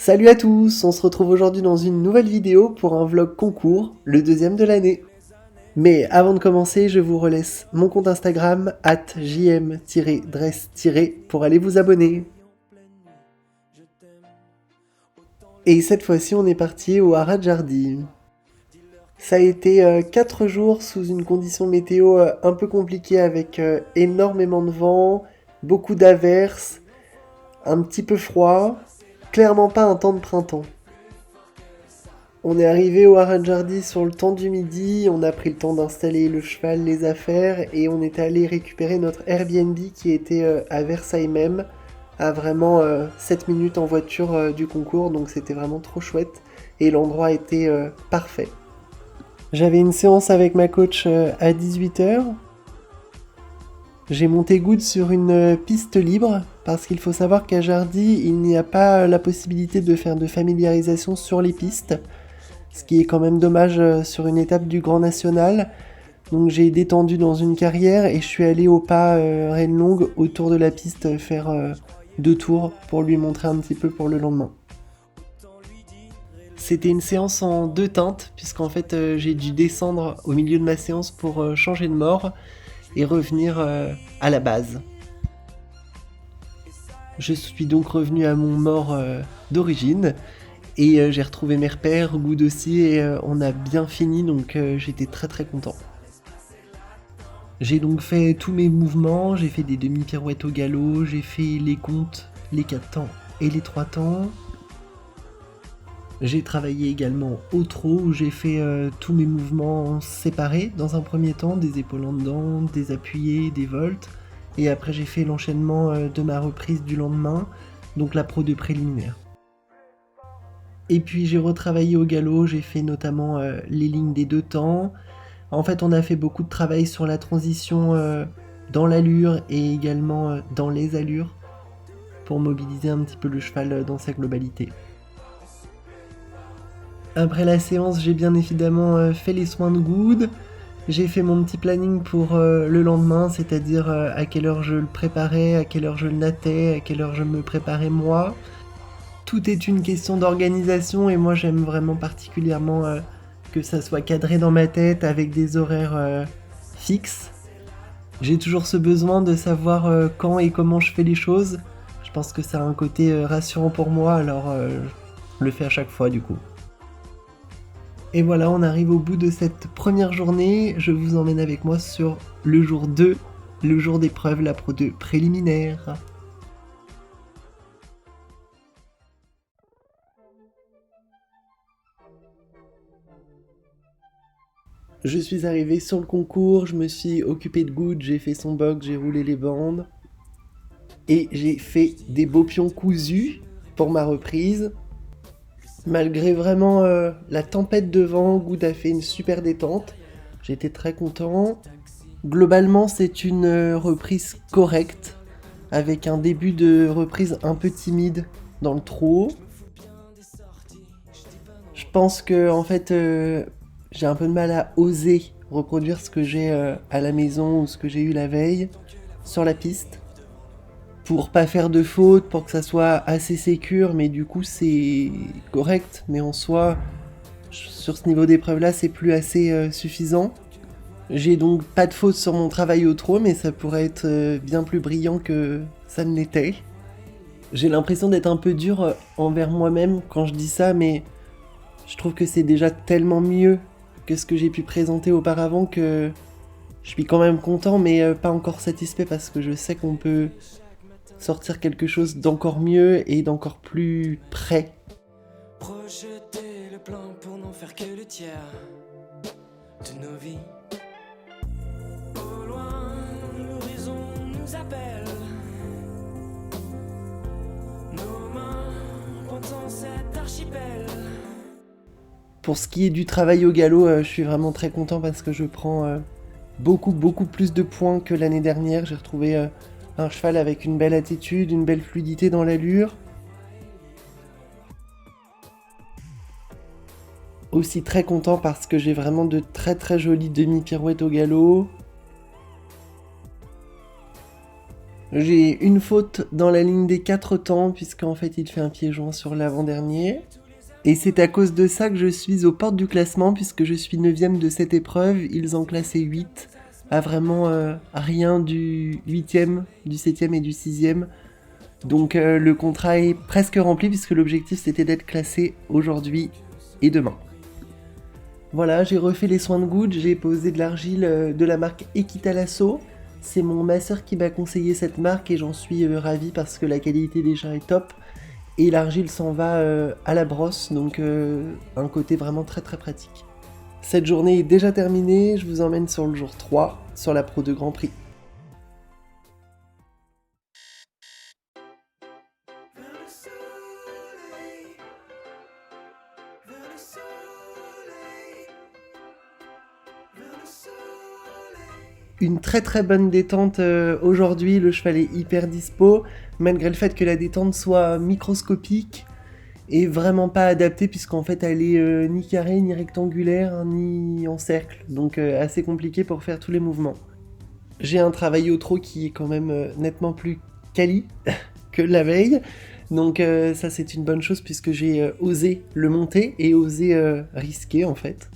Salut à tous, on se retrouve aujourd'hui dans une nouvelle vidéo pour un vlog concours, le deuxième de l'année. Mais avant de commencer, je vous relaisse mon compte Instagram @jm-dress- pour aller vous abonner. Et cette fois-ci, on est parti au Haras Jardy. Ça a été 4 jours sous une condition météo un peu compliquée avec énormément de vent, beaucoup d'averses, un petit peu froid, clairement pas un temps de printemps. On est arrivé au Haras Jardy sur le temps du midi, on a pris le temps d'installer le cheval, les affaires, et on est allé récupérer notre Airbnb qui était à Versailles même, à vraiment 7 minutes en voiture du concours, donc c'était vraiment trop chouette, et l'endroit était parfait. J'avais une séance avec ma coach à 18h. J'ai monté good sur une piste libre, parce qu'il faut savoir qu'à Jardy, il n'y a pas la possibilité de faire de familiarisation sur les pistes, ce qui est quand même dommage sur une étape du Grand National. Donc j'ai détendu dans une carrière et je suis allé au pas reine longue autour de la piste faire 2 tours pour lui montrer un petit peu pour le lendemain. C'était une séance en 2 teintes, puisqu'en fait j'ai dû descendre au milieu de ma séance pour changer de mort et revenir à la base. Je suis donc revenu à mon mort d'origine. Et j'ai retrouvé mes repères, Good aussi, et on a bien fini, donc j'étais très très content. J'ai donc fait tous mes mouvements, j'ai fait des demi-pirouettes au galop, j'ai fait les comptes, les 4 temps et les 3 temps. J'ai travaillé également au trot, où j'ai fait tous mes mouvements séparés dans un premier temps, des épaules en dedans, des appuyés, des volts. Et après j'ai fait l'enchaînement de ma reprise du lendemain, donc la pro de préliminaire. Et puis j'ai retravaillé au galop, j'ai fait notamment les lignes des 2 temps. En fait, on a fait beaucoup de travail sur la transition dans l'allure et également dans les allures pour mobiliser un petit peu le cheval dans sa globalité. Après la séance, j'ai bien évidemment fait les soins de Good. J'ai fait mon petit planning pour le lendemain, c'est-à-dire à quelle heure je le préparais, à quelle heure je le nattais, à quelle heure je me préparais moi. Tout est une question d'organisation et moi j'aime vraiment particulièrement que ça soit cadré dans ma tête avec des horaires fixes. J'ai toujours ce besoin de savoir quand et comment je fais les choses. Je pense que ça a un côté rassurant pour moi, alors je le fais à chaque fois du coup. Et voilà, on arrive au bout de cette première journée. Je vous emmène avec moi sur le jour 2, le jour d'épreuve, la Pro 2 préliminaire. Je suis arrivé sur le concours, je me suis occupé de Good, j'ai fait son box, j'ai roulé les bandes. Et j'ai fait des beaux pions cousus pour ma reprise. Malgré vraiment la tempête de vent, Good a fait une super détente. J'étais très content. Globalement, c'est une reprise correcte, avec un début de reprise un peu timide dans le trot. Je pense que en fait, j'ai un peu de mal à oser reproduire ce que j'ai à la maison ou ce que j'ai eu la veille sur la piste. Pour pas faire de faute, pour que ça soit assez sécure, mais du coup c'est correct. Mais en soi, sur ce niveau d'épreuve là, c'est plus assez suffisant. J'ai donc pas de faute sur mon travail au trot, mais ça pourrait être bien plus brillant que ça ne l'était. J'ai l'impression d'être un peu dur envers moi-même quand je dis ça, mais je trouve que c'est déjà tellement mieux que ce que j'ai pu présenter auparavant que je suis quand même content, mais pas encore satisfait parce que je sais qu'on peut sortir quelque chose d'encore mieux et d'encore plus près. Projeter le plan pour n'en faire que le tiers de nos vies. Au loin, l'horizon nous appelle. Nos mains pointant cet archipel. Pour ce qui est du travail au galop, je suis vraiment très content parce que je prends beaucoup plus de points que l'année dernière. J'ai retrouvé un cheval avec une belle attitude, une belle fluidité dans l'allure. Aussi très content parce que j'ai vraiment de très jolies demi-pirouettes au galop. J'ai une faute dans la ligne des 4 temps, puisqu'en fait il fait un pied joint sur l'avant-dernier. Et c'est à cause de ça que je suis aux portes du classement, puisque je suis 9ème de cette épreuve, ils ont classé 8, à vraiment rien du 8ème, du 7ème et du 6ème. Donc le contrat est presque rempli, puisque l'objectif c'était d'être classé aujourd'hui et demain. Voilà, j'ai refait les soins de goutte, j'ai posé de l'argile de la marque Equitalasso. C'est mon masseur qui m'a conseillé cette marque et j'en suis ravi parce que la qualité déjà est top. Et l'argile s'en va à la brosse, donc un côté vraiment très très pratique. Cette journée est déjà terminée, je vous emmène sur le jour 3, sur la Pro 2 Grand Prix. Une très très bonne détente aujourd'hui, le cheval est hyper dispo, malgré le fait que la détente soit microscopique et vraiment pas adaptée puisqu'en fait elle est ni carrée, ni rectangulaire, ni en cercle, donc assez compliqué pour faire tous les mouvements. J'ai un travail au trot qui est quand même nettement plus quali que la veille, donc ça c'est une bonne chose puisque j'ai osé le monter et osé risquer en fait.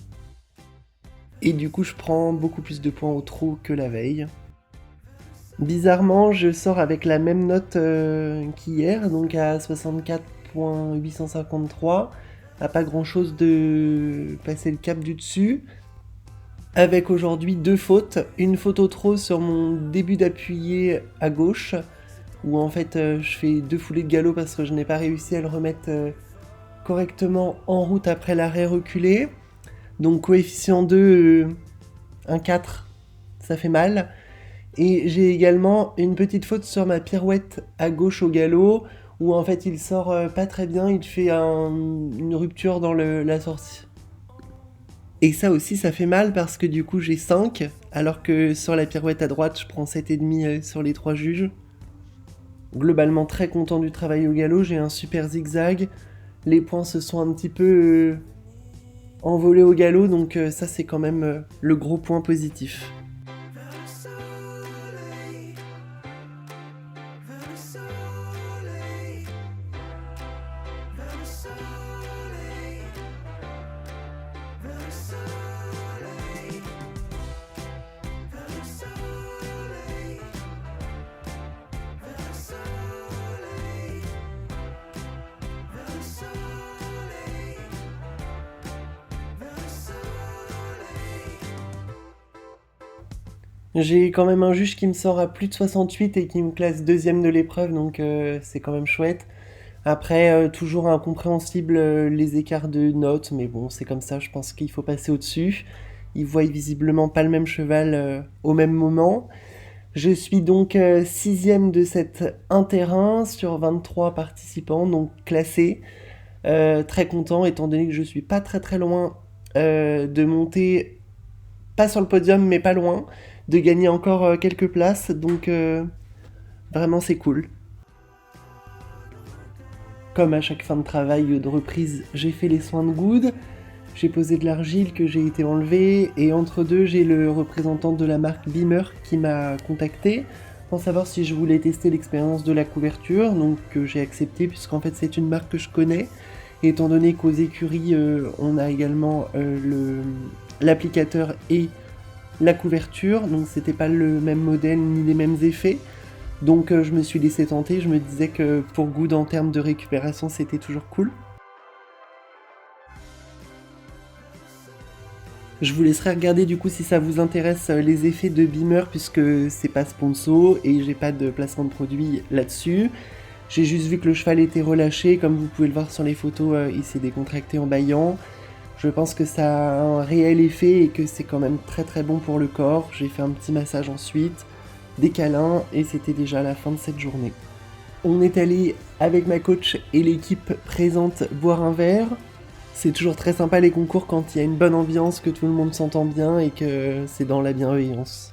Et du coup, je prends beaucoup plus de points au trot que la veille. Bizarrement, je sors avec la même note qu'hier, donc à 64.853, à pas grand chose de passer le cap du dessus. Avec aujourd'hui 2 fautes, une faute au trot sur mon début d'appuyé à gauche, où en fait je fais 2 foulées de galop parce que je n'ai pas réussi à le remettre correctement en route après l'arrêt reculé. Donc coefficient 2, 1,4, ça fait mal. Et j'ai également une petite faute sur ma pirouette à gauche au galop, où en fait il sort pas très bien, il fait une rupture dans la sortie. Et ça aussi ça fait mal parce que du coup j'ai 5, alors que sur la pirouette à droite je prends 7,5 sur les 3 juges. Globalement très content du travail au galop, j'ai un super zigzag. Les points se sont un petit peu envolé au galop, donc ça c'est quand même le gros point positif. J'ai quand même un juge qui me sort à plus de 68 et qui me classe 2ème de l'épreuve, donc c'est quand même chouette. Après, toujours incompréhensible les écarts de notes, mais bon, c'est comme ça, je pense qu'il faut passer au-dessus. Ils voient visiblement pas le même cheval au même moment. Je suis donc 6ème de cet un-terrain sur 23 participants, donc classé. Très content, étant donné que je suis pas très très loin de monter, pas sur le podium, mais pas loin, de gagner encore quelques places, donc vraiment c'est cool. Comme à chaque fin de travail de reprise, j'ai fait les soins de goutte, j'ai posé de l'argile que j'ai été enlevée, et entre deux, j'ai le représentant de la marque Beamer qui m'a contacté pour savoir si je voulais tester l'expérience de la couverture, donc j'ai accepté puisqu'en fait c'est une marque que je connais, et étant donné qu'aux écuries on a également l'applicateur et la couverture, donc c'était pas le même modèle ni les mêmes effets. Donc je me suis laissé tenter, je me disais que pour Good en termes de récupération c'était toujours cool. Je vous laisserai regarder du coup si ça vous intéresse les effets de Beamer puisque c'est pas sponsor et j'ai pas de placement de produit là-dessus. J'ai juste vu que le cheval était relâché, comme vous pouvez le voir sur les photos, il s'est décontracté en bâillant. Je pense que ça a un réel effet et que c'est quand même très très bon pour le corps. J'ai fait un petit massage ensuite, des câlins et c'était déjà la fin de cette journée. On est allé avec ma coach et l'équipe présente boire un verre. C'est toujours très sympa les concours quand il y a une bonne ambiance, que tout le monde s'entend bien et que c'est dans la bienveillance.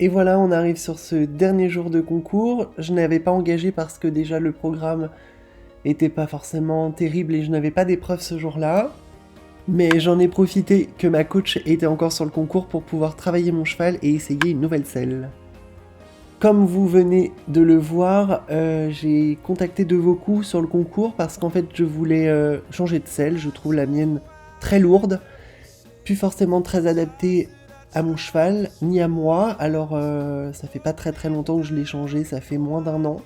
Et voilà, on arrive sur ce dernier jour de concours. Je n'avais pas engagé parce que déjà le programme était pas forcément terrible et je n'avais pas d'épreuve ce jour-là. Mais j'en ai profité que ma coach était encore sur le concours pour pouvoir travailler mon cheval et essayer une nouvelle selle. Comme vous venez de le voir, j'ai contacté De Vaucoux sur le concours parce qu'en fait je voulais changer de selle. Je trouve la mienne très lourde, plus forcément très adaptée à mon cheval, ni à moi. Alors ça fait pas très longtemps que je l'ai changée, ça fait moins d'1 an.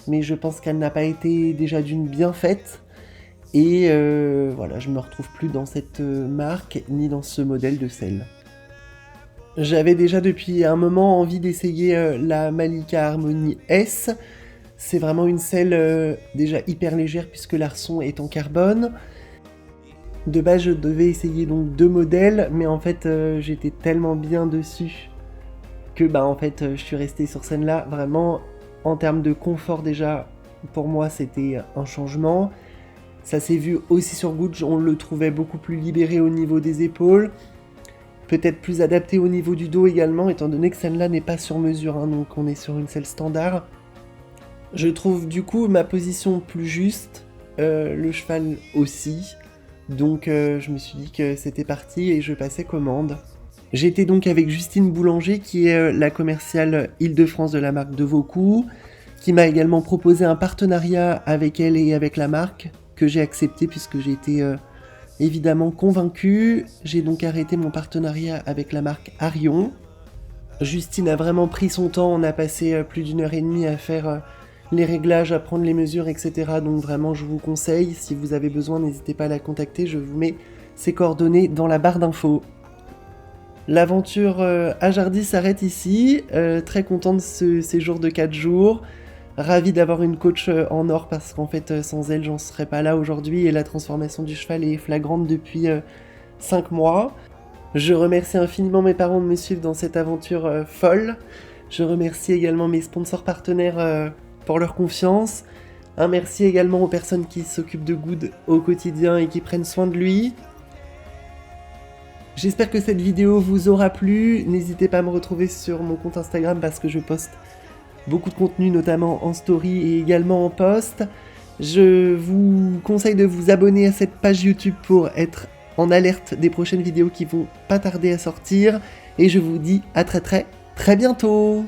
Mais je pense qu'elle n'a pas été déjà d'une bien faite. Et voilà, je me retrouve plus dans cette marque, ni dans ce modèle de selle. J'avais déjà depuis un moment envie d'essayer la Malika Harmony S. C'est vraiment une selle déjà hyper légère puisque l'arçon est en carbone. De base, je devais essayer donc 2 modèles, mais en fait, j'étais tellement bien dessus que en fait, je suis resté sur celle-là. Vraiment, en termes de confort déjà, pour moi, c'était un changement. Ça s'est vu aussi sur Gouge, on le trouvait beaucoup plus libéré au niveau des épaules. Peut-être plus adapté au niveau du dos également, étant donné que celle-là n'est pas sur mesure, hein, donc on est sur une selle standard. Je trouve du coup ma position plus juste, le cheval aussi, donc je me suis dit que c'était parti et je passais commande. J'étais donc avec Justine Boulanger, qui est la commerciale Île-de-France de la marque De Vaucoux, qui m'a également proposé un partenariat avec elle et avec la marque, que j'ai accepté puisque j'ai été évidemment convaincue. J'ai donc arrêté mon partenariat avec la marque Arion. Justine a vraiment pris son temps, on a passé plus d'1 heure et demie à faire les réglages, à prendre les mesures, etc. Donc vraiment je vous conseille, si vous avez besoin, n'hésitez pas à la contacter, je vous mets ses coordonnées dans la barre d'infos. L'aventure à Jardy s'arrête ici, très content de ce séjour de 4 jours. Ravi d'avoir une coach en or parce qu'en fait sans elle j'en serais pas là aujourd'hui et la transformation du cheval est flagrante depuis 5 mois. Je remercie infiniment mes parents de me suivre dans cette aventure folle. Je remercie également mes sponsors partenaires pour leur confiance. Un merci également aux personnes qui s'occupent de Good au quotidien et qui prennent soin de lui. J'espère que cette vidéo vous aura plu. N'hésitez pas à me retrouver sur mon compte Instagram parce que je poste beaucoup de contenu, notamment en story et également en post. Je vous conseille de vous abonner à cette page YouTube pour être en alerte des prochaines vidéos qui vont pas tarder à sortir. Et je vous dis à très bientôt.